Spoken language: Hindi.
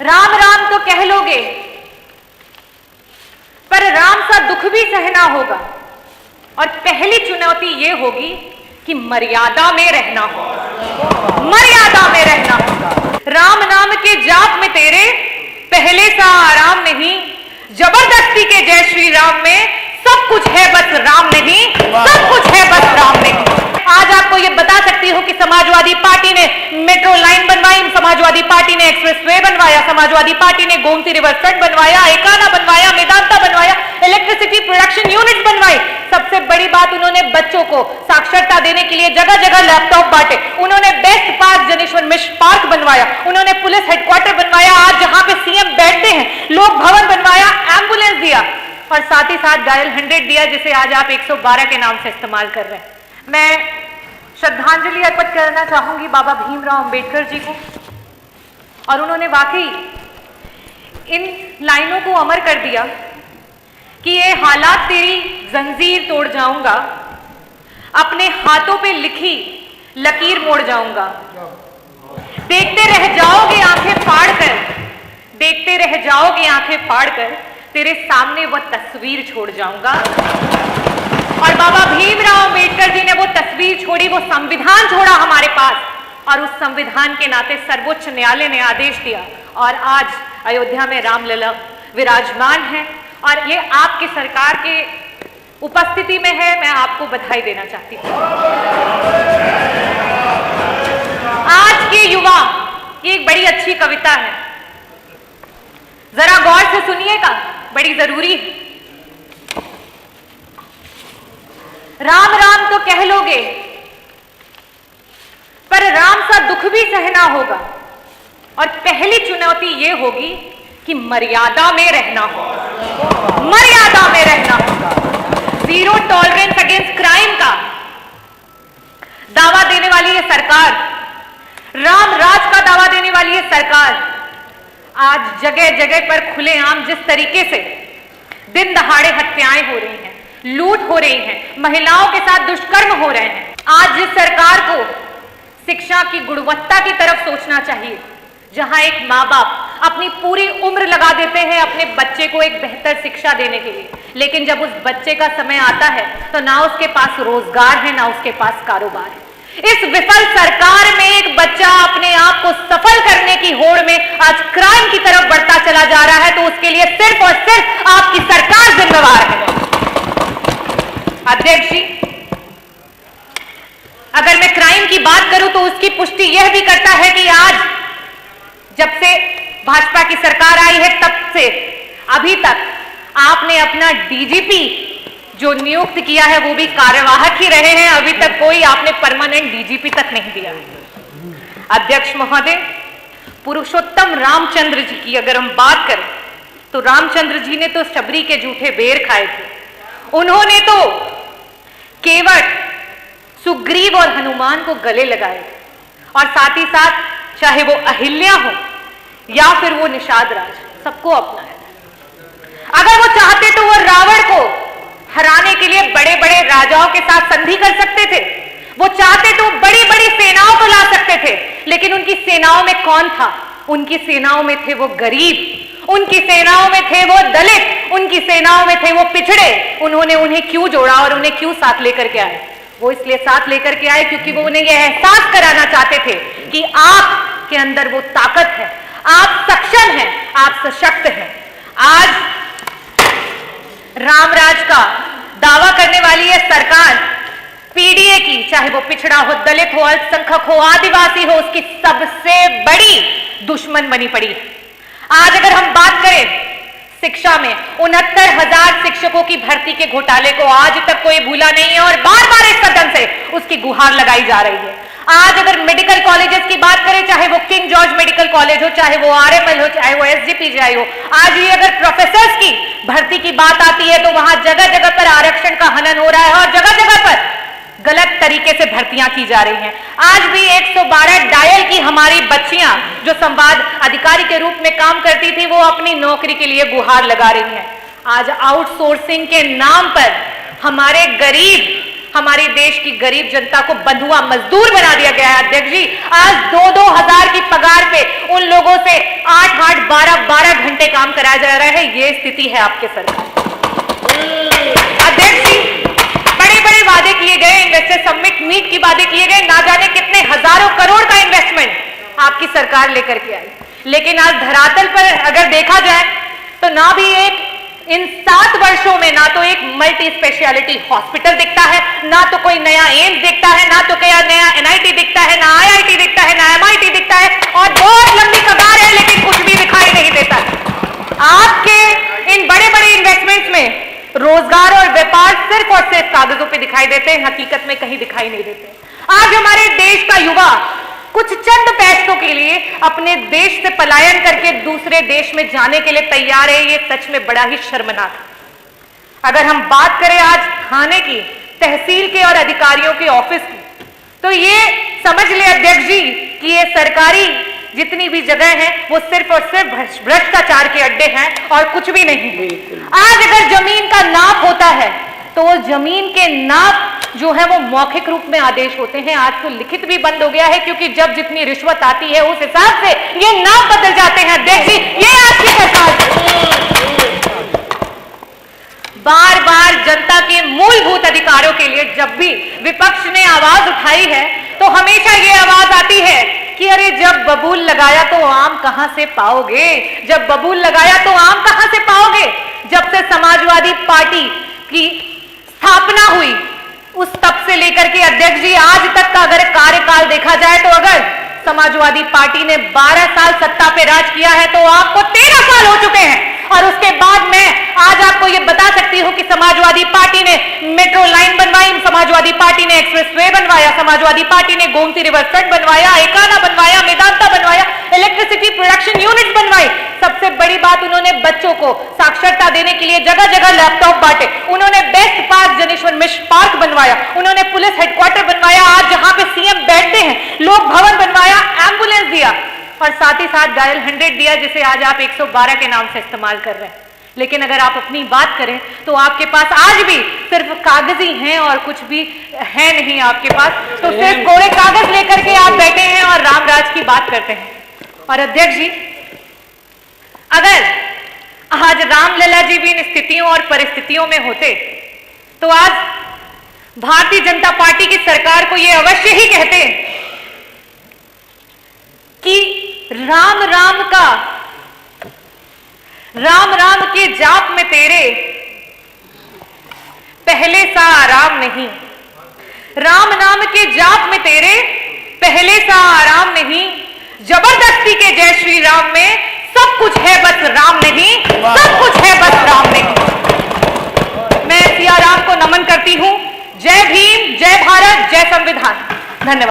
राम राम तो कह लोगे, पर राम सा दुख भी सहना होगा। और पहली चुनौती यह होगी कि मर्यादा में रहना होगा, मर्यादा में रहना होगा। राम नाम के जाप में तेरे पहले सा आराम नहीं, जबरदस्ती के जय श्री राम में सब कुछ है बस राम नहीं, सब कुछ है बस राम नहीं। आज आपको ये बता सकती हूँ कि समाजवादी पार्टी ने मेट्रो लाइन बनवाई, समाजवादी पार्टी ने एक्सप्रेसवे बनवाया, समाजवादी पार्टी ने गोमती रिवर फ्रंट बनवाया, एकाना बनवाया, मेदांता बनवाया, इलेक्ट्रिसिटी प्रोडक्शन यूनिट बनवाई। सबसे बड़ी बात, उन्होंने बच्चों को साक्षरता देने के लिए जगह जगह लैपटॉप बांटे। उन्होंने best park Janeshwar Mishra park बनवाया, उन्होंने पुलिस हेडक्वार्टर बनवाया, आज जहां पे सीएम बैठते हैं, लोक भवन बनवाया, एम्बुलेंस दिया और साथ ही साथ डायल 100 दिया, जिसे आज आप 112 के नाम से इस्तेमाल कर रहे हैं। मैं श्रद्धांजलि अर्पित करना चाहूंगी बाबा भीमराव अंबेडकर जी को, और उन्होंने वाकई इन लाइनों को अमर कर दिया कि ये हालात तेरी जंजीर तोड़ जाऊंगा, अपने हाथों पे लिखी लकीर मोड़ जाऊंगा। देखते रह जाओगे आंखें फाड़ कर, देखते रह जाओगे आंखें फाड़ कर, तेरे सामने वो तस्वीर छोड़ जाऊंगा। और बाबा भीमराव अंबेडकर जी ने वो तस्वीर छोड़ी, वो संविधान छोड़ा हमारे पास, और उस संविधान के नाते सर्वोच्च न्यायालय ने आदेश दिया और आज अयोध्या में रामलला विराजमान है और ये आपकी सरकार के उपस्थिति में है। मैं आपको बधाई देना चाहती हूँ। आज के युवा, ये एक बड़ी अच्छी कविता है, जरा गौर से सुनिएगा, बड़ी जरूरी है। राम राम तो कह लोगे, पर राम सा दुख भी सहना होगा। और पहली चुनौती यह होगी कि मर्यादा में रहना होगा, मर्यादा में रहना होगा। जीरो टॉलरेंस अगेंस्ट क्राइम का दावा देने वाली ये सरकार, राम राज का दावा देने वाली ये सरकार, आज जगह जगह पर खुलेआम जिस तरीके से दिन दहाड़े हत्याएं हो रही हैं, लूट हो रही है, महिलाओं के साथ दुष्कर्म हो रहे हैं, आज जिस सरकार को शिक्षा की गुणवत्ता की तरफ सोचना चाहिए, जहां एक माँ बाप अपनी पूरी उम्र लगा देते हैं अपने बच्चे को एक बेहतर शिक्षा देने के लिए, लेकिन जब उस बच्चे का समय आता है तो ना उसके पास रोजगार है, ना उसके पास कारोबार है। इस विफल सरकार में एक बच्चा अपने आप को सफल करने की होड़ में आज क्राइम की तरफ बढ़ता चला जा रहा है, तो उसके लिए सिर्फ और सिर्फ आपकी सरकार जिम्मेवार है। अध्यक्ष जी, अगर मैं क्राइम की बात करूं तो उसकी पुष्टि यह भी करता है कि आज जब से भाजपा की सरकार आई है तब से अभी तक आपने अपना डीजीपी जो नियुक्त किया है वो भी कार्यवाहक ही रहे हैं, अभी तक कोई आपने परमानेंट डीजीपी तक नहीं दिया। अध्यक्ष महोदय, पुरुषोत्तम रामचंद्र जी की अगर हम बात करें तो रामचंद्र जी ने तो शबरी के जूठे बेर खाए थे। उन्होंने तो केवट, सुग्रीव और हनुमान को गले लगाए और साथ ही साथ चाहे वो अहिल्या हो या फिर वो निषाद राज, सबको अपनाया। अगर वो चाहते तो वो रावण को हराने के लिए बड़े बड़े राजाओं के साथ संधि कर सकते थे, वो चाहते तो बड़ी बड़ी सेनाओं को ला सकते थे, लेकिन उनकी सेनाओं में कौन था? उनकी सेनाओं में थे वो गरीब, उनकी सेनाओं में थे वो दलित, उनकी सेनाओं में थे वो पिछड़े। उन्होंने उन्हें क्यों जोड़ा और उन्हें क्यों साथ लेकर के आए? वो इसलिए साथ लेकर के आए क्योंकि वो उन्हें यह एहसास कराना चाहते थे कि आपके अंदर वो ताकत है, आप सक्षम हैं, आप सशक्त हैं। आज रामराज का दावा करने वाली यह सरकार पीडीए की, चाहे वो पिछड़ा हो, दलित हो, अल्पसंख्यक हो, आदिवासी हो, उसकी सबसे बड़ी दुश्मन बनी पड़ी। आज अगर हम बात करें शिक्षा में, 69,000 शिक्षकों की भर्ती के घोटाले को आज तक कोई भूला नहीं है और बार बार इस सदन से उसकी गुहार लगाई जा रही है। आज अगर मेडिकल कॉलेजेस की बात करें, चाहे वो किंग जॉर्ज मेडिकल कॉलेज हो, चाहे वो आरएमएल हो, चाहे वो एसजीपीजीआई हो, आज ये अगर प्रोफेसर्स की भर्ती की बात आती है तो वहां जगह जगह पर आरक्षण का हनन हो रहा है और जगह जगह पर गलत तरीके से भर्तियां की जा रही हैं। आज भी 112 डायल की हमारी बच्चियां जो संवाद अधिकारी के रूप में काम करती थी, वो अपनी नौकरी के लिए गुहार लगा रही हैं। आज आउटसोर्सिंग के नाम पर हमारे गरीब, हमारे देश की गरीब जनता को बंधुआ मजदूर बना दिया गया है। अध्यक्ष जी, आज 2-2 हजार की पगार पे उन लोगों से 8-8, 12-12 घंटे काम कराया जा रहा है। ये स्थिति है आपके सरकार। अध्यक्ष जी, बड़े बड़े वादे किए गए, इन्वेस्टर समिट मीट की वादे किए गए, ना जाने कितने हजारों करोड़ का इन्वेस्टमेंट आपकी सरकार लेकर के आई, लेकिन आज धरातल पर अगर देखा जाए तो ना भी एक इन 7 वर्षों में ना तो एक मल्टी स्पेशलिटी हॉस्पिटल दिखता है, ना तो कोई नया एम्स दिखता है, ना तो कोई नया एनआईटी दिखता है, ना आईआईटी दिखता है, ना एमआईटी दिखता है, और बहुत लंबी कतार है लेकिन कुछ भी दिखाई नहीं देता। आपके इन बड़े बड़े इन्वेस्टमेंट्स में रोजगार और व्यापार सिर्फ और सिर्फ कागजों पे दिखाई देते हैं, हकीकत में कहीं दिखाई नहीं देते। आज हमारे देश का युवा कुछ चंद पैसों के लिए अपने देश से पलायन करके दूसरे देश में जाने के लिए तैयार है। ये सच में बड़ा ही शर्मनाक है। अगर हम बात करें आज थाने की, तहसील के और अधिकारियों के ऑफिस की, तो ये समझ ले अध्यक्ष जी कि ये सरकारी जितनी भी जगह है वो सिर्फ और सिर्फ भ्रष्टाचार के अड्डे हैं और कुछ भी नहीं। आज अगर जमीन का नाप होता है तो वो जमीन के नाप जो है वो मौखिक रूप में आदेश होते हैं। आज तो लिखित भी बंद हो गया है, क्योंकि जब जितनी रिश्वत आती है उस हिसाब से ये नाप बदल जाते हैं। अध्यक्ष जी, ये आज की सरकार बार बार जनता के मूलभूत अधिकारों के लिए जब भी विपक्ष ने आवाज उठाई है तो हमेशा ये आवाज आती है कि अरे जब बबूल लगाया तो आम कहां से पाओगे, जब बबूल लगाया तो आम कहां से पाओगे। जब से समाजवादी पार्टी की स्थापना हुई उस तब से लेकर के अध्यक्ष जी आज तक का अगर कार्यकाल देखा जाए तो अगर समाजवादी पार्टी ने 12 साल सत्ता पे राज किया है तो आपको 13 साल हो चुके हैं। और उसके बाद मैं आज आपको ये बता सकती हूं कि समाजवादी पार्टी ने मेट्रो लाइन बनवाई, समाजवादी पार्टी ने एक्सप्रेसवे बनवाया, समाजवादी पार्टी ने गोमती रिवर फ्रंट बनवाया, एकाना बनवाया, मेदांता बनवाया, इलेक्ट्रिसिटी प्रोडक्शन यूनिट बनवाई। सबसे बड़ी बात, उन्होंने बच्चों को साक्षरता देने के लिए जगह जगह लैपटॉप बांटे, उन्होंने best park Janeshwar Mishra park बनवाया, उन्होंने पुलिस हेडक्वार्टर बनवाया, आज जहां पे सीएम बैठते हैं, लोक भवन बनवाया, एम्बुलेंस दिया और साथ ही साथ डायल 100 दिया, जिसे आज आप 112 के नाम से इस्तेमाल कर रहे हैं। लेकिन अगर आप अपनी बात करें तो आपके पास आज भी सिर्फ कागज ही हैं और कुछ भी है नहीं आपके पास, तो सिर्फ कोरे कागज लेकर के आप बैठे हैं और रामराज की बात करते हैं। और अध्यक्ष जी, अगर आज रामलला जी भी इन स्थितियों और परिस्थितियों में होते तो आज भारतीय जनता पार्टी की सरकार को यह अवश्य ही कहते कि राम राम का, राम राम के जाप में तेरे पहले सा आराम नहीं, राम नाम के जाप में तेरे पहले सा आराम नहीं, जबरदस्ती के जय श्री राम में सब कुछ है बस राम नहीं, सब कुछ है बस राम नहीं। मैं सिया राम को नमन करती हूं। जय भीम, जय भारत, जय संविधान।